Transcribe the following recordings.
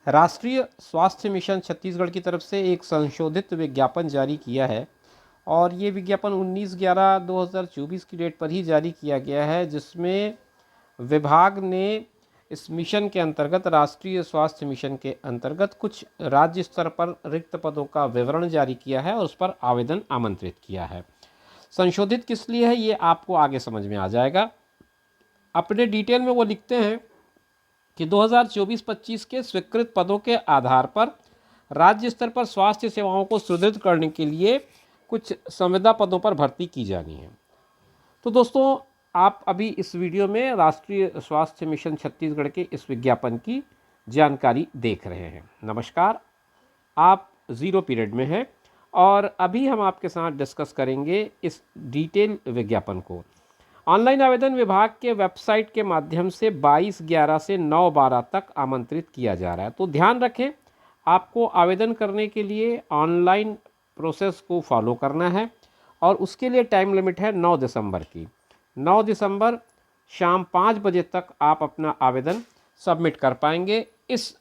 राष्ट्रीय स्वास्थ्य मिशन छत्तीसगढ़ की तरफ से एक संशोधित विज्ञापन जारी किया है और ये विज्ञापन 19/11/2024 की डेट पर ही जारी किया गया है, जिसमें विभाग ने इस मिशन के अंतर्गत, राष्ट्रीय स्वास्थ्य मिशन के अंतर्गत, कुछ राज्य स्तर पर रिक्त पदों का विवरण जारी किया है और उस पर आवेदन आमंत्रित किया है। संशोधित किस लिए है ये आपको आगे समझ में आ जाएगा। अपने डिटेल में वो लिखते हैं कि 2024-25 के स्वीकृत पदों के आधार पर राज्य स्तर पर स्वास्थ्य सेवाओं को सुदृढ़ करने के लिए कुछ संविदा पदों पर भर्ती की जानी है। तो दोस्तों, आप अभी इस वीडियो में राष्ट्रीय स्वास्थ्य मिशन छत्तीसगढ़ के इस विज्ञापन की जानकारी देख रहे हैं। नमस्कार, आप ज़ीरो पीरियड में हैं और अभी हम आपके साथ डिस्कस करेंगे इस डिटेल विज्ञापन को। ऑनलाइन आवेदन विभाग के वेबसाइट के माध्यम से 22/11 से 9/12 तक आमंत्रित किया जा रहा है। तो ध्यान रखें, आपको आवेदन करने के लिए ऑनलाइन प्रोसेस को फॉलो करना है और उसके लिए टाइम लिमिट है 9 दिसंबर की। 9 दिसंबर शाम 5 बजे तक आप अपना आवेदन सबमिट कर पाएंगे इस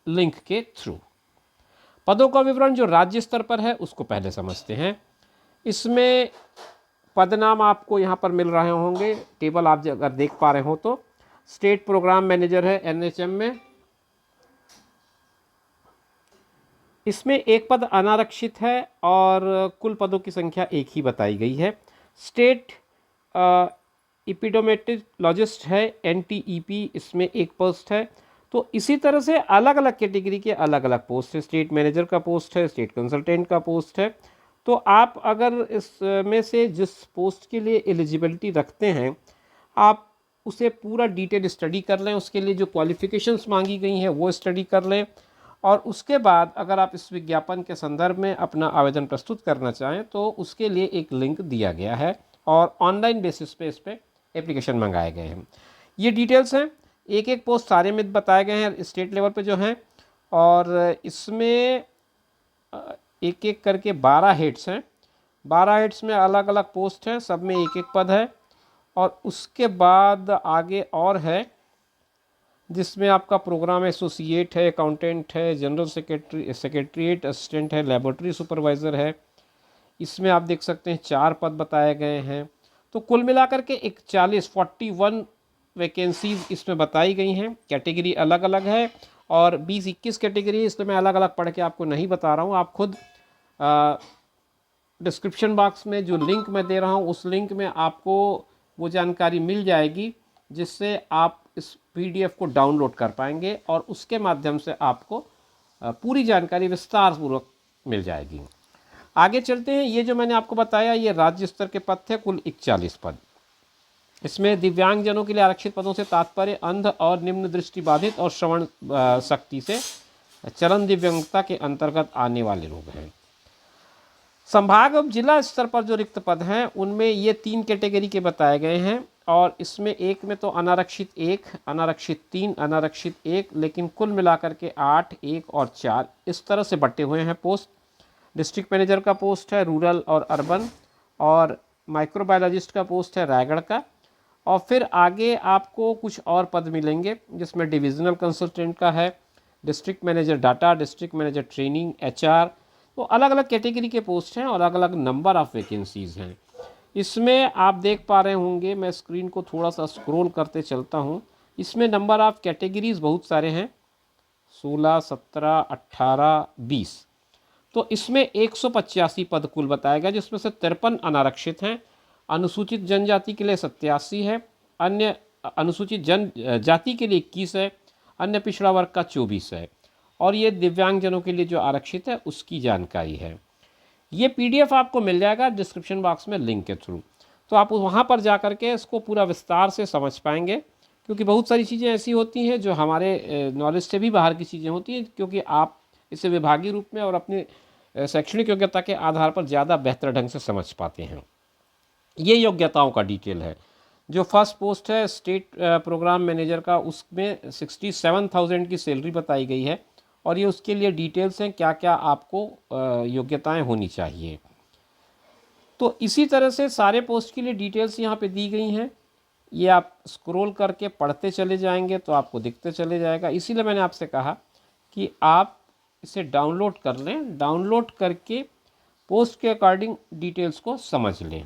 लिंक के थ्रू। पदों का विवरण जो राज्य स्तर पर है उसको पहले समझते हैं। इसमें पद नाम आपको यहाँ पर मिल रहे होंगे, टेबल आप अगर देख पा रहे हो तो। स्टेट प्रोग्राम मैनेजर है एनएचएम में, इसमें एक पद अनारक्षित है और कुल पदों की संख्या एक ही बताई गई है। स्टेट इपिडोमेट्रोलॉजिस्ट है एनटीईपी, इसमें एक पोस्ट है। तो इसी तरह से अलग अलग कैटेगरी के अलग अलग पोस्ट है। स्टेट मैनेजर का पोस्ट है, स्टेट कंसल्टेंट का पोस्ट है। तो आप अगर इसमें से जिस पोस्ट के लिए एलिजिबिलिटी रखते हैं, आप उसे पूरा डिटेल स्टडी कर लें, उसके लिए जो क्वालिफ़िकेशंस मांगी गई हैं वो स्टडी कर लें और उसके बाद अगर आप इस विज्ञापन के संदर्भ में अपना आवेदन प्रस्तुत करना चाहें तो उसके लिए एक लिंक दिया गया है और ऑनलाइन बेसिस पे इस पर एप्लीकेशन मंगाए गए हैं। ये डिटेल्स हैं, एक एक पोस्ट सारे में बताए गए हैं स्टेट लेवल पे जो हैं, और इसमें एक एक करके 12 हेड्स हैं। 12 हेड्स में अलग अलग पोस्ट हैं, सब में एक एक पद है। और उसके बाद आगे और है जिसमें आपका प्रोग्राम एसोसिएट है, अकाउंटेंट है, जनरल सेक्रेटरीट असिस्टेंट है, लेबोरेटरी सुपरवाइज़र है। इसमें आप देख सकते हैं 4 पद बताए गए हैं। तो कुल मिलाकर के 41 वैकेंसीज इसमें बताई गई हैं। कैटेगरी अलग अलग है और 20-21 कैटेगरी, इसलिए मैं अलग अलग पढ़ के आपको नहीं बता रहा हूँ। आप खुद डिस्क्रिप्शन बॉक्स में जो लिंक मैं दे रहा हूँ उस लिंक में आपको वो जानकारी मिल जाएगी जिससे आप इस पीडीएफ को डाउनलोड कर पाएंगे और उसके माध्यम से आपको पूरी जानकारी विस्तार पूर्वक मिल जाएगी। आगे चलते हैं। ये जो मैंने आपको बताया ये राज्य स्तर के पद थे, कुल 41 पद। इसमें दिव्यांगजनों के लिए आरक्षित पदों से तात्पर्य अंध और निम्न दृष्टि बाधित और श्रवण शक्ति से चलन दिव्यांगता के अंतर्गत आने वाले लोग हैं। संभाग और जिला स्तर पर जो रिक्त पद हैं उनमें ये 3 कैटेगरी के बताए गए हैं और इसमें एक में तो अनारक्षित 1, अनारक्षित 3, अनारक्षित 1, लेकिन कुल मिलाकर के 8, 1 और 4 इस तरह से बटे हुए हैं पोस्ट। डिस्ट्रिक्ट मैनेजर का पोस्ट है रूरल और अर्बन, और माइक्रोबायोलॉजिस्ट का पोस्ट है रायगढ़ का। और फिर आगे आपको कुछ और पद मिलेंगे जिसमें डिविजनल कंसल्टेंट का है, district manager data, district manager training, HR. तो अलग अलग कैटेगरी के पोस्ट हैं और अलग अलग नंबर ऑफ़ वैकेंसीज़ हैं। इसमें आप देख पा रहे होंगे, मैं स्क्रीन को थोड़ा सा स्क्रॉल करते चलता हूँ, इसमें नंबर ऑफ़ कैटेगरीज़ बहुत सारे हैं, 16, 17, 18, 20। तो इसमें 185 पद कुल बताया गया, जिसमें से 53 अनारक्षित हैं। अनुसूचित जनजाति के लिए 87 है, अन्य अनुसूचित जनजाति के लिए 21 है, अन्य पिछड़ा वर्ग का 24 है, और ये दिव्यांगजनों के लिए जो आरक्षित है उसकी जानकारी है। ये पीडीएफ आपको मिल जाएगा डिस्क्रिप्शन बॉक्स में लिंक के थ्रू, तो आप वहाँ पर जा कर के इसको पूरा विस्तार से समझ पाएंगे, क्योंकि बहुत सारी चीज़ें ऐसी होती हैं जो हमारे नॉलेज से भी बाहर की चीज़ें होती हैं, क्योंकि आप इसे विभागीय रूप में और अपनी शैक्षणिक योग्यता के आधार पर ज़्यादा बेहतर ढंग से समझ पाते हैं। ये योग्यताओं का डिटेल है। जो फर्स्ट पोस्ट है स्टेट प्रोग्राम मैनेजर का, उसमें 67,000 की सैलरी बताई गई है और ये उसके लिए डिटेल्स हैं क्या क्या आपको योग्यताएं होनी चाहिए। तो इसी तरह से सारे पोस्ट के लिए डिटेल्स यहाँ पे दी गई हैं। ये आप स्क्रॉल करके पढ़ते चले जाएंगे तो आपको दिखते चले जाएगा। इसीलिए मैंने आपसे कहा कि आप इसे डाउनलोड कर लें, डाउनलोड करके पोस्ट के अकॉर्डिंग डिटेल्स को समझ लें।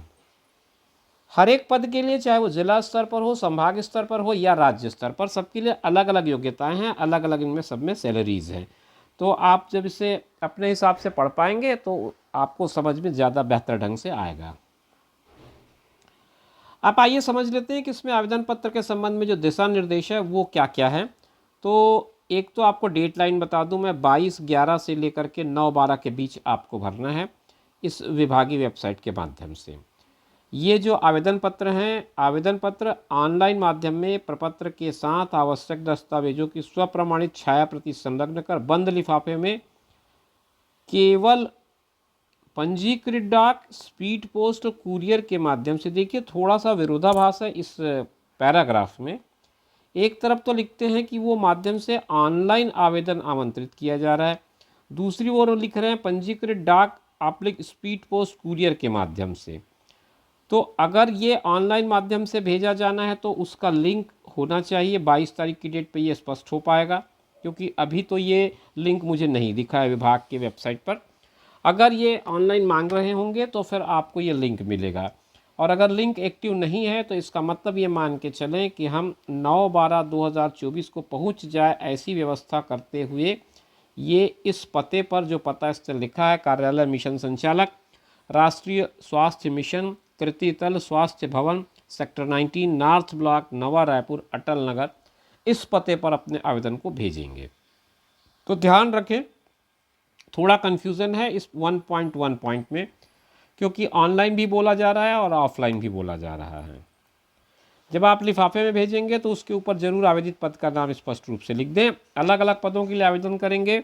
हर एक पद के लिए, चाहे वो जिला स्तर पर हो, संभाग स्तर पर हो या राज्य स्तर पर, सबके लिए अलग अलग योग्यताएं हैं, अलग अलग इनमें सब में सैलरीज हैं। तो आप जब इसे अपने हिसाब से पढ़ पाएंगे तो आपको समझ में ज़्यादा बेहतर ढंग से आएगा। आप आइए समझ लेते हैं कि इसमें आवेदन पत्र के संबंध में जो दिशा निर्देश है वो क्या क्या है। तो एक तो आपको डेट लाइन बता दूं मैं, 22/11 से लेकर के 9/12 के बीच आपको भरना है इस विभागीय वेबसाइट के माध्यम से। ये जो आवेदन पत्र हैं, आवेदन पत्र ऑनलाइन माध्यम में प्रपत्र के साथ आवश्यक दस्तावेजों की स्वप्रमाणित छाया प्रति संलग्न कर बंद लिफाफे में केवल पंजीकृत डाक, स्पीड पोस्ट और कुरियर के माध्यम से, देखिए थोड़ा सा विरोधाभास है इस पैराग्राफ में। एक तरफ तो लिखते हैं कि वो माध्यम से ऑनलाइन आवेदन आमंत्रित किया जा रहा है, दूसरी ओर लिख रहे हैं पंजीकृत डाक / स्पीड पोस्ट कुरियर के माध्यम से। तो अगर ये ऑनलाइन माध्यम से भेजा जाना है तो उसका लिंक होना चाहिए। 22 तारीख की डेट पे ये स्पष्ट हो पाएगा, क्योंकि अभी तो ये लिंक मुझे नहीं दिखा है विभाग के वेबसाइट पर। अगर ये ऑनलाइन मांग रहे होंगे तो फिर आपको ये लिंक मिलेगा, और अगर लिंक एक्टिव नहीं है तो इसका मतलब ये मान के चलें कि हम 9/12/2024 को पहुंच जाए ऐसी व्यवस्था करते हुए ये इस पते पर, जो पता इस पर लिखा है, कार्यालय मिशन संचालक, राष्ट्रीय स्वास्थ्य मिशन, कृतितल स्वास्थ्य भवन, सेक्टर 19, नॉर्थ ब्लॉक, नवा रायपुर, अटल नगर, इस पते पर अपने आवेदन को भेजेंगे। तो ध्यान रखें, थोड़ा कन्फ्यूज़न है इस 1.1 पॉइंट में, क्योंकि ऑनलाइन भी बोला जा रहा है और ऑफलाइन भी बोला जा रहा है। जब आप लिफाफे में भेजेंगे तो उसके ऊपर जरूर आवेदित पद का नाम स्पष्ट रूप से लिख दें। अलग अलग पदों के लिए आवेदन करेंगे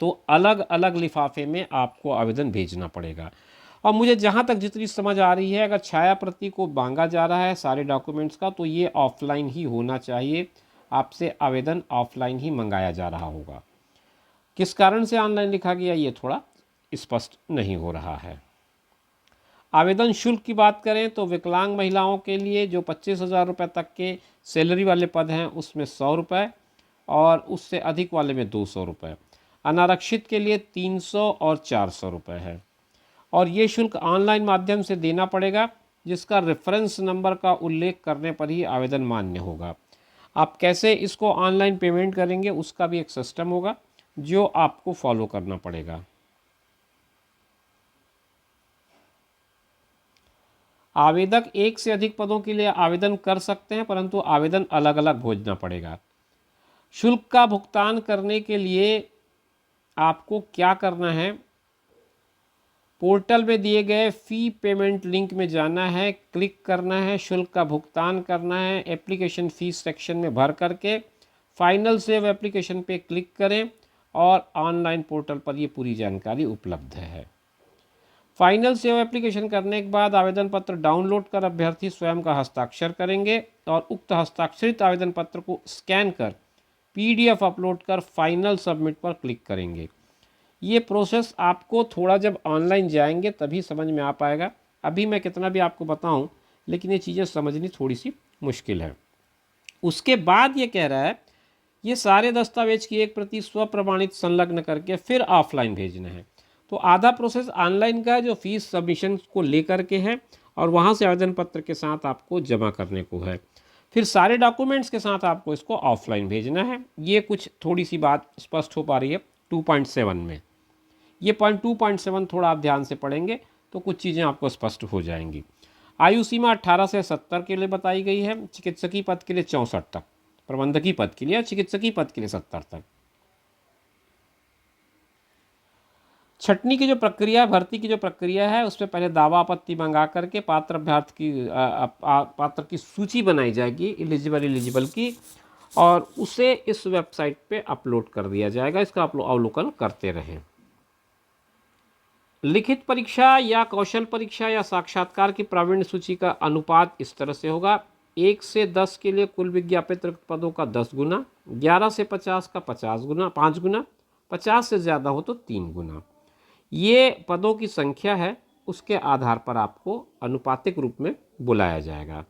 तो अलग अलग लिफाफे में आपको आवेदन भेजना पड़ेगा। और मुझे जहाँ तक जितनी समझ आ रही है, अगर छाया प्रति को मांगा जा रहा है सारे डॉक्यूमेंट्स का, तो ये ऑफलाइन ही होना चाहिए, आपसे आवेदन ऑफलाइन ही मंगाया जा रहा होगा। किस कारण से ऑनलाइन लिखा गया ये थोड़ा स्पष्ट नहीं हो रहा है। आवेदन शुल्क की बात करें तो विकलांग महिलाओं के लिए जो 25,000 रुपये तक के सैलरी वाले पद हैं उसमें 100 रुपये, और उससे अधिक वाले में 200 रुपये। अनारक्षित के लिए 300 और 400 रुपये है। और ये शुल्क ऑनलाइन माध्यम से देना पड़ेगा, जिसका रेफरेंस नंबर का उल्लेख करने पर ही आवेदन मान्य होगा। आप कैसे इसको ऑनलाइन पेमेंट करेंगे उसका भी एक सिस्टम होगा जो आपको फॉलो करना पड़ेगा। आवेदक एक से अधिक पदों के लिए आवेदन कर सकते हैं, परंतु आवेदन अलग अलग भेजना पड़ेगा। शुल्क का भुगतान करने के लिए आपको क्या करना है, पोर्टल में दिए गए फ़ी पेमेंट लिंक में जाना है, क्लिक करना है, शुल्क का भुगतान करना है, एप्लीकेशन फ़ीस सेक्शन में भर करके फाइनल सेव एप्लीकेशन पे क्लिक करें, और ऑनलाइन पोर्टल पर ये पूरी जानकारी उपलब्ध है। फाइनल सेव एप्लीकेशन करने के बाद आवेदन पत्र डाउनलोड कर अभ्यर्थी स्वयं का हस्ताक्षर करेंगे, और उक्त हस्ताक्षरित आवेदन पत्र को स्कैन कर PDF अपलोड कर फाइनल सबमिट पर क्लिक करेंगे। ये प्रोसेस आपको थोड़ा जब ऑनलाइन जाएंगे तभी समझ में आ पाएगा। अभी मैं कितना भी आपको बताऊं, लेकिन ये चीज़ें समझनी थोड़ी सी मुश्किल है। उसके बाद ये कह रहा है ये सारे दस्तावेज की एक प्रति स्वप्रमाणित संलग्न करके फिर ऑफलाइन भेजना है। तो आधा प्रोसेस ऑनलाइन का है जो फीस सबमिशन को लेकर के है, और वहाँ से आवेदन पत्र के साथ आपको जमा करने को है। फिर सारे डॉक्यूमेंट्स के साथ आपको इसको ऑफलाइन भेजना है। ये कुछ थोड़ी सी बात स्पष्ट हो पा रही है 2.7 में। ये पॉइंट 2.7 थोड़ा आप ध्यान से पढ़ेंगे तो कुछ चीज़ें आपको स्पष्ट हो जाएंगी। आयु सीमा 18 से 70 के लिए बताई गई है, चिकित्सकीय पद के लिए 64 तक, प्रबंधकीय पद के लिए, चिकित्सकीय पद के लिए 70 तक। छटनी की जो प्रक्रिया, भर्ती की जो प्रक्रिया है, उसमें पहले दावा आपत्ति मंगा करके पात्र अभ्यर्थी की पात्र की सूची बनाई जाएगी एलिजिबल की, और उसे इस वेबसाइट पे अपलोड कर दिया जाएगा। इसका आप अवलोकन करते रहें। लिखित परीक्षा या कौशल परीक्षा या साक्षात्कार की प्रावीण्य सूची का अनुपात इस तरह से होगा: 1 से 10 के लिए कुल विज्ञापित रिक्त पदों का 10 गुना, 11 से 50 का 5 गुना, 50 से ज़्यादा हो तो 3 गुना। ये पदों की संख्या है, उसके आधार पर आपको अनुपातिक रूप में बुलाया जाएगा।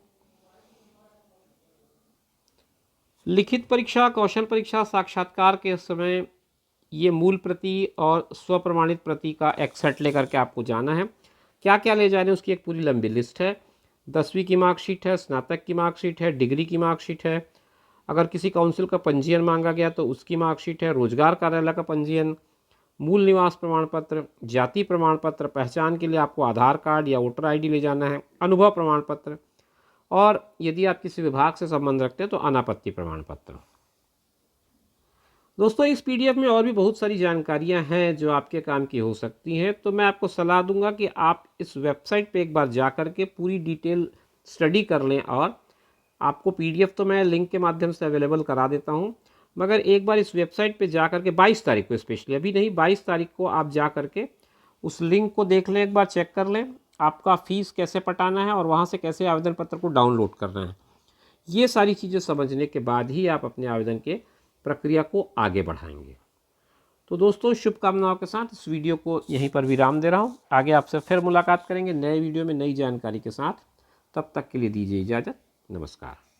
लिखित परीक्षा, कौशल परीक्षा, साक्षात्कार के समय ये मूल प्रति और स्वप्रमाणित प्रति का एक सेट लेकर के आपको जाना है। क्या क्या ले जाने उसकी एक पूरी लंबी लिस्ट है। 10वीं की मार्कशीट है, स्नातक की मार्कशीट है, डिग्री की मार्कशीट है, अगर किसी काउंसिल का पंजीयन मांगा गया तो उसकी मार्कशीट है, रोजगार कार्यालय का पंजीयन, मूल निवास प्रमाण पत्र, जाति प्रमाण पत्र, पहचान के लिए आपको आधार कार्ड या वोटर आईडी ले जाना है, अनुभव प्रमाण पत्र, और यदि आप किसी विभाग से संबंध रखते हैं तो अनापत्ति प्रमाण पत्र। दोस्तों इस पीडीएफ में और भी बहुत सारी जानकारियां हैं जो आपके काम की हो सकती हैं, तो मैं आपको सलाह दूंगा कि आप इस वेबसाइट पे एक बार जा कर के पूरी डिटेल स्टडी कर लें। और आपको पीडीएफ तो मैं लिंक के माध्यम से अवेलेबल करा देता हूं, मगर एक बार इस वेबसाइट पे जा कर के 22 तारीख को, स्पेशली अभी नहीं 22 तारीख को आप जा कर के उस लिंक को देख लें, एक बार चेक कर लें आपका फ़ीस कैसे पटाना है और वहाँ से कैसे आवेदन पत्र को डाउनलोड करना है। ये सारी चीज़ें समझने के बाद ही आप अपने आवेदन के प्रक्रिया को आगे बढ़ाएंगे। तो दोस्तों शुभकामनाओं के साथ इस वीडियो को यहीं पर विराम दे रहा हूँ। आगे आपसे फिर मुलाकात करेंगे नए वीडियो में नई जानकारी के साथ। तब तक के लिए दीजिए इजाज़त। नमस्कार।